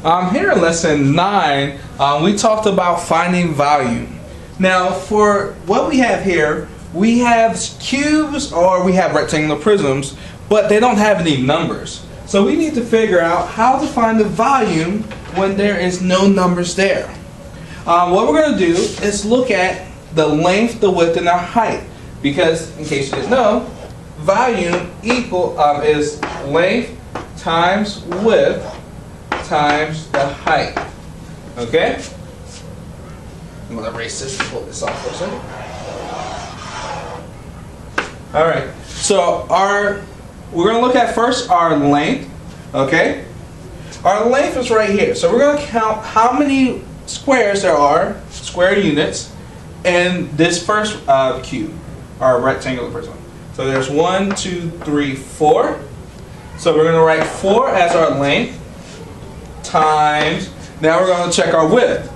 Here in lesson 9, we talked about finding volume. Now, for what we have here, we have cubes or we have rectangular prisms, but they don't have any numbers. So we need to figure out how to find the volume when there is no numbers there. What we're going to do is look at the length, the width, and the height. Because, in case you didn't know, volume is length times width times the height. Okay? I'm going to erase this and pull this off for a second. Alright, so we're going to look at first our length. Okay? Our length is right here. So we're going to count how many squares there are, square units, in this first cube, our rectangular prism. So there's 1, 2, 3, 4. So we're going to write 4 as our length times, now we're going to check our width.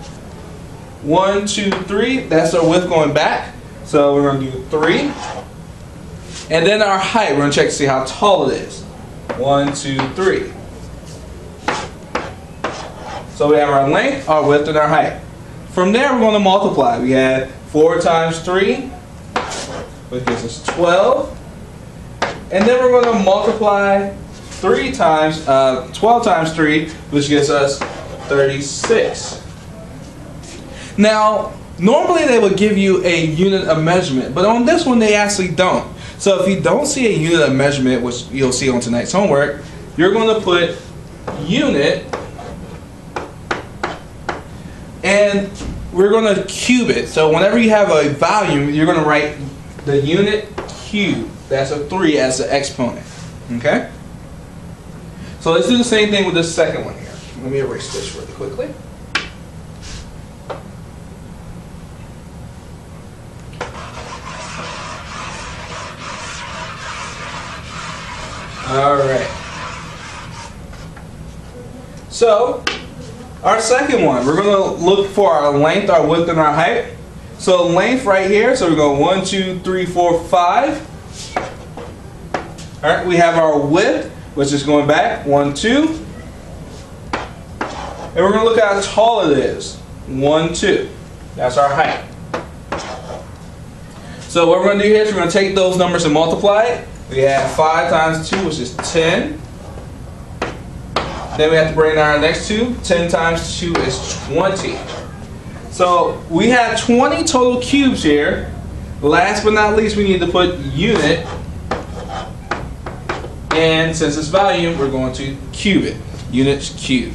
1, 2, 3, that's our width going back. So we're going to do 3. And then our height, we're going to check to see how tall it is. 1, 2, 3. So we have our length, our width, and our height. From there, we're going to multiply. We had 4 times 3, which gives us 12. And then we're going to multiply 12 times 3, which gives us 36. Now, normally they would give you a unit of measurement, but on this one they actually don't. So if you don't see a unit of measurement, which you'll see on tonight's homework, you're going to put unit, and we're going to cube it. So whenever you have a volume, you're going to write the unit cube. That's a 3 as the exponent. Okay? So let's do the same thing with this second one here. Let me erase this really quickly. Alright. So, our second one, we're going to look for our length, our width, and our height. So length right here, so we're going 1, 2, 3, 4, 5. Alright, we have our width, which is going back, 1, 2. And we're going to look at how tall it is, 1, 2. That's our height. So what we're going to do here is we're going to take those numbers and multiply it. We have 5 times 2, which is 10. Then we have to bring our next 2. 10 times 2 is 20. So we have 20 total cubes here. Last but not least, we need to put unit. And since it's volume, we're going to cube it. Units cubed.